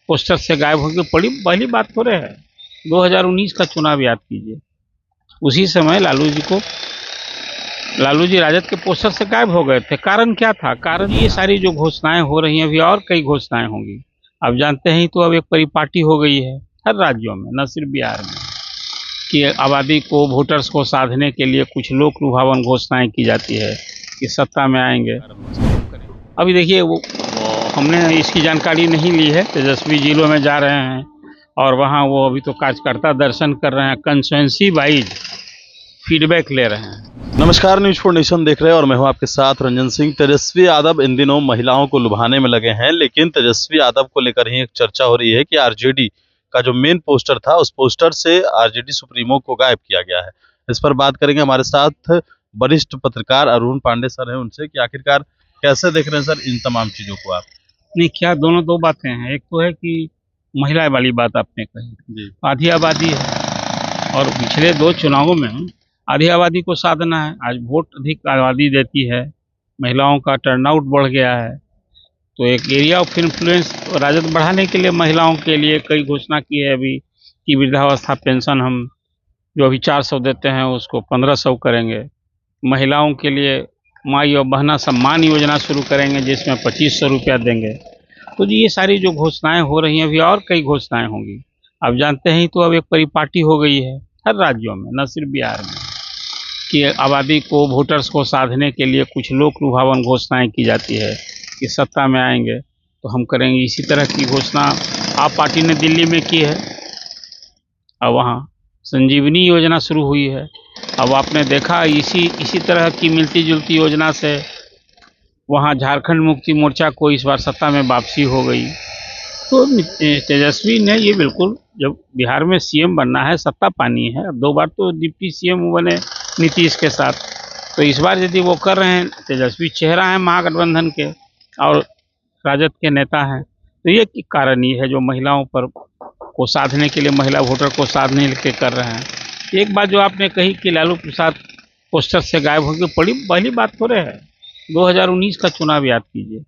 Poster से गायब होगी। बड़ी पहली बात थोड़े है। 2019 का चुनाव याद कीजिए, उसी समय लालू जी राजद के पोस्टर से गायब हो गए थे। कारण क्या था? कारण ये सारी जो घोषणाएं हो रही हैं, अभी और कई घोषणाएं होंगी। आप जानते हैं तो अब एक परिपाटी हो गई है हर राज्यों में, न सिर्फ बिहार में, कि आबादी को, वोटर्स को साधने के लिए कुछ लोक लुभावन घोषणाएं की जाती है कि सत्ता में आएंगे। अभी देखिए वो हमने इसकी जानकारी नहीं ली है। तेजस्वी जिलों में जा रहे हैं और वहाँ वो अभी तो कार्यकर्ता दर्शन कर रहे हैं, कंस्टिट्यूएंसी वाइज फीडबैक ले रहे हैं। नमस्कार, न्यूज़ फॉर नेशन देख रहे हैं और मैं हूं आपके साथ रंजन सिंह। तेजस्वी यादव इन दिनों महिलाओं को लुभाने में लगे हैं, लेकिन तेजस्वी यादव को लेकर ही एक चर्चा हो रही है कि आरजेडी का जो मेन पोस्टर था, उस पोस्टर से आरजेडी सुप्रीमो को गायब किया गया है। इस पर बात करेंगे। हमारे साथ वरिष्ठ पत्रकार अरुण पांडे सर हैं, उनसे कि आखिरकार कैसे देख रहे हैं सर इन तमाम चीजों को आप? नहीं, क्या दो बातें हैं। एक तो है कि महिला वाली बात आपने कही, आधी आबादी है और पिछले 2 चुनावों में आधी आबादी को साधना है। आज वोट अधिक आबादी देती है, महिलाओं का टर्नआउट बढ़ गया है, तो एक एरिया ऑफ इन्फ्लुएंस राजद बढ़ाने के लिए महिलाओं के लिए कई घोषणा की है अभी कि वृद्धावस्था पेंशन हम जो अभी 400 देते हैं उसको 1500 करेंगे। महिलाओं के लिए माई और बहना सम्मान योजना शुरू करेंगे जिसमें 2500 रुपया देंगे। तो जी ये सारी जो घोषणाएं हो रही हैं, अभी और कई घोषणाएं होंगी। आप जानते हैं तो अब एक परिपाटी हो गई है हर राज्यों में, न सिर्फ बिहार में, कि आबादी को, वोटर्स को साधने के लिए कुछ लोक लुभावन घोषणाएं की जाती है कि सत्ता में आएंगे तो हम करेंगे। इसी तरह की घोषणा आप पार्टी ने दिल्ली में की है और वहाँ संजीवनी योजना शुरू हुई है। अब आपने देखा इसी तरह की मिलती जुलती योजना से वहाँ झारखंड मुक्ति मोर्चा को इस बार सत्ता में वापसी हो गई। तो तेजस्वी ने ये बिल्कुल, जब बिहार में सीएम बनना है, सत्ता पानी है, 2 बार तो डिप्टी सीएम बने नीतीश के साथ, तो इस बार यदि वो कर रहे हैं, तेजस्वी चेहरा है महागठबंधन के और राजद के नेता हैं, तो ये कारण ही है जो महिलाओं पर को साधने के लिए, महिला वोटर को साधने के कर रहे हैं। एक बात जो आपने कही कि लालू प्रसाद पोस्टर से गायब हो गए, बड़ी पहली बात थोड़े है। 2019 का चुनाव याद कीजिए,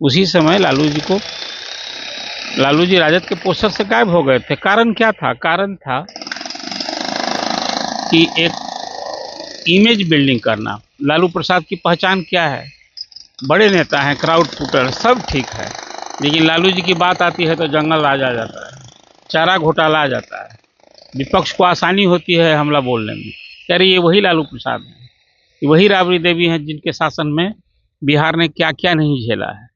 उसी समय लालू जी राजद के पोस्टर से गायब हो गए थे। कारण क्या था? कारण था कि एक इमेज बिल्डिंग करना। लालू प्रसाद की पहचान क्या है? बड़े नेता हैं, क्राउड पुटर, सब ठीक है, लेकिन लालू जी की बात आती है तो जंगल राज आ जाता है, चारा घोटाला आ जाता है, विपक्ष को आसानी होती है हमला बोलने में। कह रही ये वही लालू प्रसाद हैं, ये वही राबड़ी देवी हैं जिनके शासन में बिहार ने क्या क्या नहीं झेला है।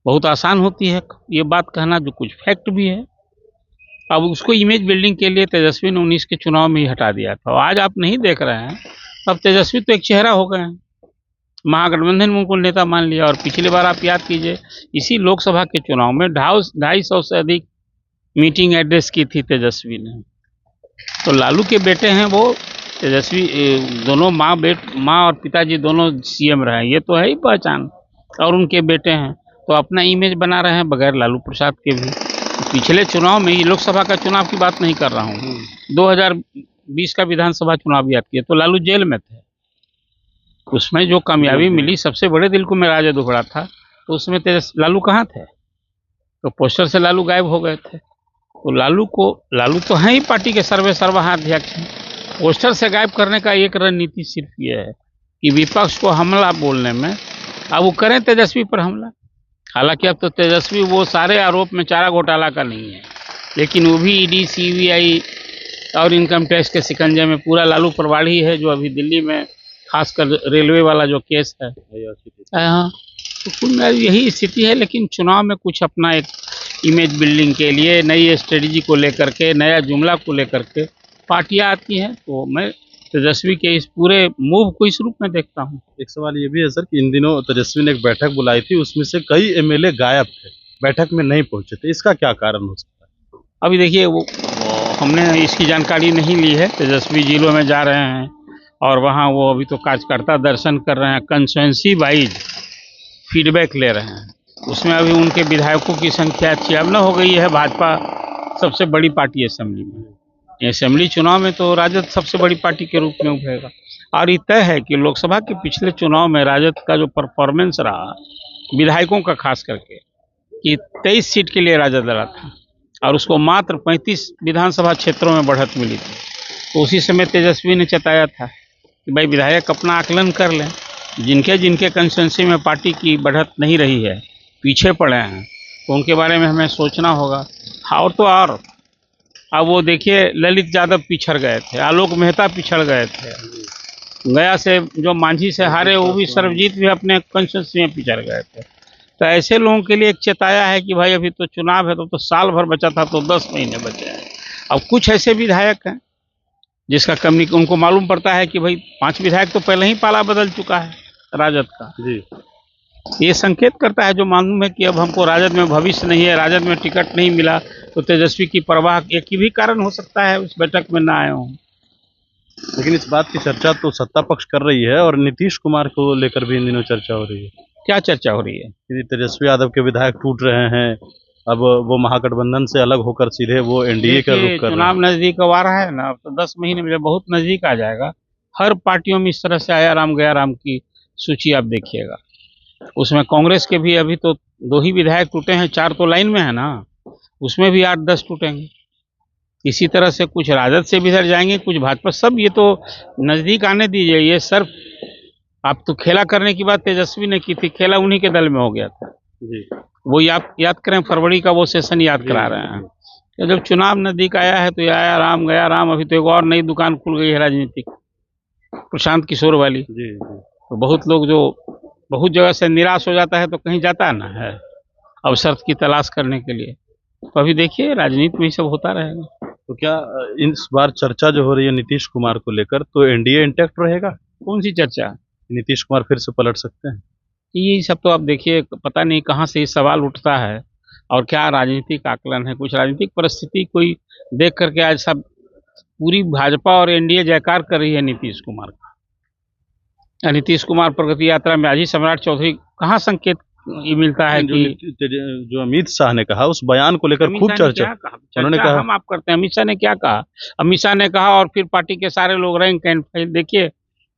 बहुत आसान होती है ये बात कहना, जो कुछ फैक्ट भी है। अब उसको इमेज बिल्डिंग के लिए तेजस्वी ने 19 के चुनाव में ही हटा दिया था। और आज आप नहीं देख रहे हैं, अब तेजस्वी तो एक चेहरा हो गए हैं, महागठबंधन में उनको नेता मान लिया। और पिछली बार आप याद कीजिए, इसी लोकसभा के चुनाव में 250 से अधिक मीटिंग एड्रेस की थी तेजस्वी ने। तो लालू के बेटे हैं वो, तेजस्वी दोनों माँ और पिताजी दोनों सीएम रहे, ये तो है ही पहचान, और उनके बेटे हैं तो अपना इमेज बना रहे हैं बगैर लालू प्रसाद के भी। पिछले चुनाव में, ये लोकसभा का चुनाव की बात नहीं कर रहा हूँ, 2020 का विधानसभा चुनाव याद किया तो लालू जेल में थे। उसमें जो कामयाबी मिली, सबसे बड़े दिल को में राजद उभरा था, तो उसमें लालू कहाँ थे? तो पोस्टर से लालू गायब हो गए थे। तो लालू तो हैं ही पार्टी के सर्वहा अध्यक्ष हैं। पोस्टर से गायब करने का एक रणनीति सिर्फ ये है कि विपक्ष को हमला बोलने में, अब वो करें तेजस्वी पर हमला। हालांकि अब तो तेजस्वी वो सारे आरोप में चारा घोटाला का नहीं है, लेकिन वो भी ईडी, सीबीआई और इनकम टैक्स के शिकंजे में पूरा लालू प्रवाड़ी है, जो अभी दिल्ली में खासकर रेलवे वाला जो केस है। हाँ, तो कुल यही स्थिति है। लेकिन चुनाव में कुछ अपना एक इमेज बिल्डिंग के लिए नई स्ट्रेटजी को लेकर के, नया जुमला को लेकर के पार्टियां आती हैं, तो मैं तेजस्वी के इस पूरे मूव को इस रूप में देखता हूं। एक सवाल ये भी है सर कि इन दिनों तेजस्वी ने एक बैठक बुलाई थी, उसमें से कई एमएलए गायब थे, बैठक में नहीं पहुंचे थे, इसका क्या कारण हो सकता है? अभी देखिए वो हमने इसकी जानकारी नहीं ली है। तेजस्वी जिलों में जा रहे हैं और वहाँ वो अभी तो कार्यकर्ता दर्शन कर रहे हैं, कंस्टिट्यूएंसी वाइज फीडबैक ले रहे हैं। उसमें अभी उनके विधायकों की संख्या 56 हो गई है। भाजपा सबसे बड़ी पार्टी असेंबली में, असेंबली चुनाव में तो राजद सबसे बड़ी पार्टी के रूप में उभरेगा। और ये तय है कि लोकसभा के पिछले चुनाव में राजद का जो परफॉर्मेंस रहा, विधायकों का खास करके, कि 23 सीट के लिए राजद लड़ा था और उसको मात्र 35 विधानसभा क्षेत्रों में बढ़त मिली थी। तो उसी समय तेजस्वी ने चताया था कि भाई विधायक अपना आकलन कर लें, जिनके जिनके कंस्टिट्यूंसी में पार्टी की बढ़त नहीं रही है, पीछे पड़े हैं, तो उनके बारे में हमें सोचना होगा। और तो और अब वो देखिए ललित यादव पिछड़ गए थे, आलोक मेहता पिछड़ गए थे, गया से जो मांझी से हारे वो भी सर्वजीत भी अपने कंस्टिट्यूंसी में पिछड़ गए थे। तो ऐसे लोगों के लिए एक चेताया है कि भाई अभी तो चुनाव है, तो साल भर बचा था, तो 10 महीने बचे हैं। अब कुछ ऐसे विधायक हैं जिसका उनको मालूम पड़ता है कि भाई 5 विधायक तो पहले ही पाला बदल चुका है राजद का जी। ये संकेत करता है, जो मालूम है कि अब हमको राजद में भविष्य नहीं है, राजद में टिकट नहीं मिला, तो तेजस्वी की परवाह एक ही भी कारण हो सकता है उस बैठक में ना आए हों। लेकिन इस बात की चर्चा तो सत्ता पक्ष कर रही है और नीतीश कुमार को लेकर भी इन दिनों चर्चा हो रही है। क्या चर्चा हो रही है? कि तेजस्वी यादव के विधायक टूट रहे हैं, अब वो महागठबंधन से अलग होकर सीधे वो एनडीए का रुख कर रहे हैं। चुनाव नजदीक अब आ रहा है ना, अब तो 10 महीने में जब बहुत नजदीक आ जाएगा, हर पार्टियों में इस तरह से आया राम गया राम की सूची आप देखिएगा। उसमें कांग्रेस के भी अभी तो 2 ही विधायक टूटे हैं, 4 तो लाइन में है ना, उसमें भी 8-10 टूटेंगे। इसी तरह से कुछ राजद से भी इधर जाएंगे, कुछ भाजपा, सब ये तो नजदीक आने दीजिए। ये सिर्फ आप तो खेला करने की बात तेजस्वी ने की थी, खेला उन्हीं के दल में हो गया था जी। वो याद करें, फरवरी का वो सेशन याद करा रहे हैं। तो जब चुनाव नजदीक आया है तो ये आया राम गया राम। अभी तो एक और नई दुकान खुल गई है राजनीतिक, प्रशांत किशोर वाली। जी। तो बहुत लोग जो बहुत जगह से निराश हो जाता है तो कहीं जाता ना है अवसर की तलाश करने के लिए। तो अभी देखिए राजनीति में ये सब होता रहेगा। तो क्या इस बार चर्चा जो हो रही है नीतीश कुमार को लेकर, तो एनडीए इंटैक्ट रहेगा? कौन सी चर्चा? नीतीश कुमार फिर से पलट सकते हैं? ये सब तो आप देखिए, पता नहीं कहाँ से ये सवाल उठता है और क्या राजनीतिक आकलन है। कुछ राजनीतिक परिस्थिति कोई देख करके आज सब पूरी भाजपा और एनडीए जयकार कर रही है नीतीश कुमार का। नीतीश कुमार प्रगति यात्रा में आज ही सम्राट चौधरी कहाँ संकेत ये मिलता है कि जो अमित शाह ने कहा उस बयान को लेकर खूब चर्चा उन्होंने कहा। हम आप करते हैं, अमित शाह ने क्या कहा? अमित शाह ने कहा और फिर पार्टी के सारे लोग रैंक एंड फाइल। देखिए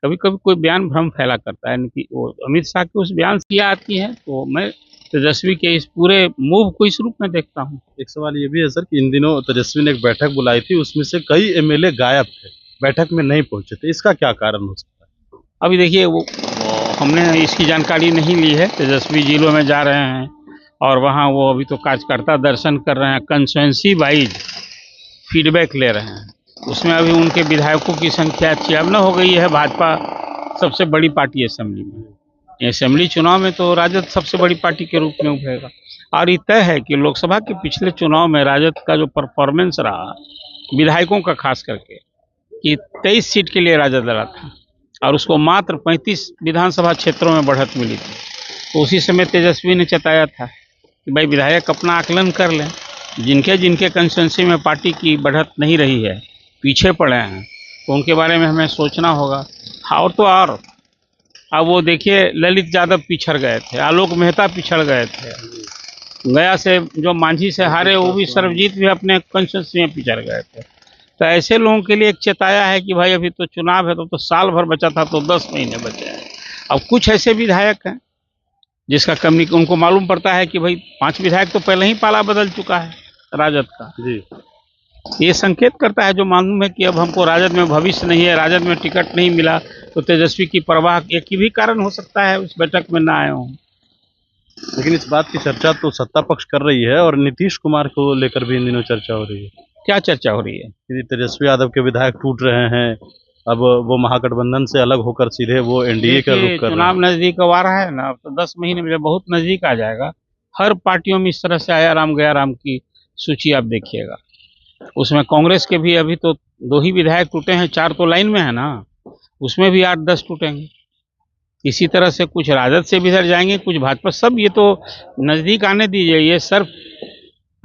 कभी कभी कोई बयान भ्रम फैला करता है, वो अमित शाह के उस बयान से आती है, तो मैं तेजस्वी के इस पूरे मूव को इस रूप में देखता हूँ। एक सवाल ये भी है सर कि इन दिनों तेजस्वी ने एक बैठक बुलाई थी, उसमें से कई एमएलए गायब थे, बैठक में नहीं पहुंचे थे, इसका क्या कारण हो सकता है? अभी देखिए वो हमने इसकी जानकारी नहीं ली है। तेजस्वी जिलों में जा रहे हैं और वहाँ वो अभी तो कार्यकर्ता दर्शन कर रहे हैं, कंस्टिट्यूएंसी वाइज फीडबैक ले रहे हैं। उसमें अभी उनके विधायकों की संख्या 56 हो गई है। भाजपा सबसे बड़ी पार्टी असेंबली में, असेंबली चुनाव में तो राजद सबसे बड़ी पार्टी के रूप में उभरेगा। और ये तय है कि लोकसभा के पिछले चुनाव में राजद का जो परफॉर्मेंस रहा विधायकों का खास करके, कि 23 सीट के लिए राजद लड़ा था और उसको मात्र 35 विधानसभा क्षेत्रों में बढ़त मिली थी। तो उसी समय तेजस्वी ने चताया था कि भाई विधायक अपना आकलन कर लें, जिनके जिनके कंस्टिट्यूंसी में पार्टी की बढ़त नहीं रही है, पीछे पड़े हैं, तो उनके बारे में हमें सोचना होगा। और तो और अब वो देखिए ललित यादव पिछड़ गए थे, आलोक मेहता पिछड़ गए थे, गया से जो मांझी से हारे वो भी सर्वजीत भी अपने कंस्टिट्यूंसी में पिछड़ गए थे। तो ऐसे लोगों के लिए एक चेताया है कि भाई अभी तो चुनाव है, तो साल भर बचा था, तो 10 महीने बचे हैं। अब कुछ ऐसे विधायक हैं जिसका उनको मालूम पड़ता है कि भाई 5 विधायक तो पहले ही पाला बदल चुका है राजद का जी। ये संकेत करता है, जो मालूम है कि अब हमको राजद में भविष्य नहीं है, राजद में टिकट नहीं मिला, तो तेजस्वी की परवाह एक ही भी कारण हो सकता है उस बैठक में ना आए हों। लेकिन इस बात की चर्चा तो सत्ता पक्ष कर रही है और नीतीश कुमार को लेकर भी इन दिनों चर्चा हो रही है। क्या चर्चा हो रही है? कि तेजस्वी यादव के विधायक टूट रहे हैं, अब वो महागठबंधन से अलग होकर सीधे वो एनडीए का रुख कर रहे हैं। चुनाव नजदीक अब आ रहा है ना, अब तो 10 महीने में जब बहुत नजदीक आ जाएगा, हर पार्टियों में इस तरह से आया राम गया राम की सूची आप देखिएगा। उसमें कांग्रेस के भी अभी तो 2 ही विधायक टूटे हैं, 4 तो लाइन में है ना, उसमें भी 8-10 टूटेंगे। इसी तरह से कुछ राजद से भी इधर जाएंगे, कुछ भाजपा, सब ये तो नजदीक आने दीजिए। ये सिर्फ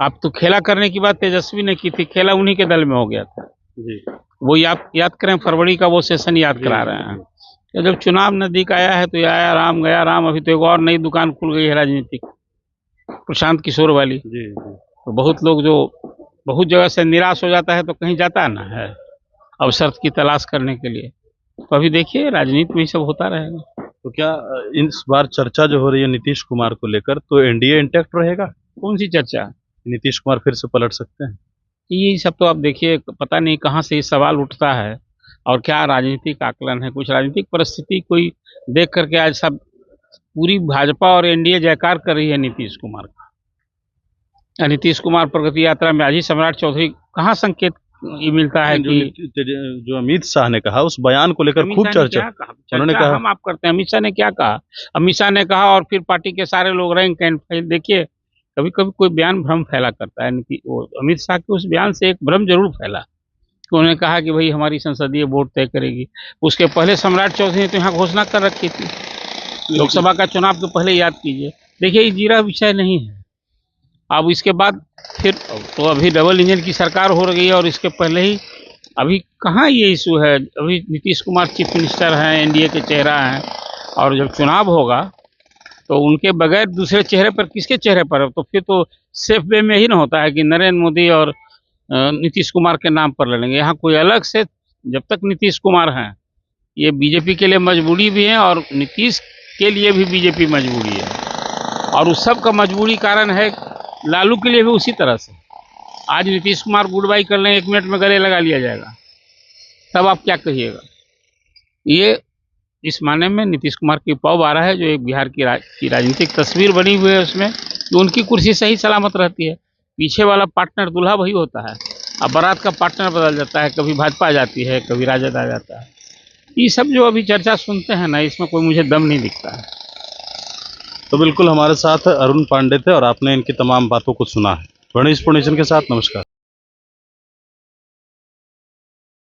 आप तो खेला करने की बात तेजस्वी ने की थी, खेला उन्हीं के दल में हो गया था जी। वो याद करें, फरवरी का वो सेशन याद करा रहे हैं। तो जब चुनाव नजदीक आया है तो ये आया राम गया राम। अभी तो एक और नई दुकान खुल गई है राजनीतिक, प्रशांत किशोर वाली। जी। तो बहुत लोग जो बहुत जगह से निराश हो जाता है तो कहीं जाता ना है अवसर की तलाश करने के लिए। तो अभी देखिए राजनीति में ये सब होता रहेगा। तो क्या इस बार चर्चा जो हो रही है नीतीश कुमार को लेकर, तो एनडीए इंटैक्ट रहेगा? कौन सी चर्चा? नीतीश कुमार फिर से पलट सकते हैं? ये सब तो आप देखिए, पता नहीं कहाँ से ये सवाल उठता है और क्या राजनीतिक आकलन है। कुछ राजनीतिक परिस्थिति कोई देख करके आज सब पूरी भाजपा और एनडीए जयकार कर रही है नीतीश कुमार का। नीतीश कुमार प्रगति यात्रा में आज ही सम्राट चौधरी कहाँ संकेत ये मिलता है कि जो अमित शाह ने कहा उस बयान को लेकर खूब चर्चा, उन्होंने कहा, हम आप करते हैं। अमित शाह ने क्या कहा? अमित शाह ने कहा और फिर पार्टी के सारे लोग रैंक एंड फाइल। देखिए, कभी कभी कोई बयान भ्रम फैला करता है। वो अमित शाह के उस बयान से एक भ्रम जरूर फैला। उन्होंने कहा कि भाई हमारी संसदीय बोर्ड तय करेगी। उसके पहले सम्राट चौधरी ने तो यहाँ घोषणा कर रखी थी, लोकसभा का चुनाव तो पहले याद कीजिए। देखिए, ये जीरा विषय नहीं है। अब इसके बाद फिर तो अभी डबल इंजन की सरकार हो रही है और इसके पहले ही अभी कहाँ ये इशू है। अभी नीतीश कुमार चीफ मिनिस्टर हैं, एनडीए के चेहरा हैं, और जब चुनाव होगा तो उनके बगैर दूसरे चेहरे पर किसके चेहरे पर? तो फिर तो सेफ वे में ही ना होता है कि नरेंद्र मोदी और नीतीश कुमार के नाम पर लड़ेंगे। यहाँ कोई अलग से, जब तक नीतीश कुमार हैं, ये बीजेपी के लिए मजबूरी भी है और नीतीश के लिए भी बीजेपी मजबूरी है। और उस सब का मजबूरी कारण है लालू के लिए भी उसी तरह से। आज नीतीश कुमार गुड बाई कर लें, 1 मिनट में गले लगा लिया जाएगा, तब आप क्या कहिएगा? ये इस माने में नीतीश कुमार की पौ आ रहा है, जो एक बिहार की राजनीतिक तस्वीर बनी हुई है उसमें, कि उनकी कुर्सी सही सलामत रहती है। पीछे वाला पार्टनर दूल्हा वही होता है, अब बारात का पार्टनर बदल जाता है, कभी भाजपा आ जाती है, कभी राजद आ जाता है। ये सब जो अभी चर्चा सुनते हैं ना, इसमें कोई मुझे दम नहीं दिखता है। तो बिल्कुल हमारे साथ अरुण पांडे थे और आपने इनकी तमाम बातों को सुना है। गणेश पुणेचन के साथ नमस्कार।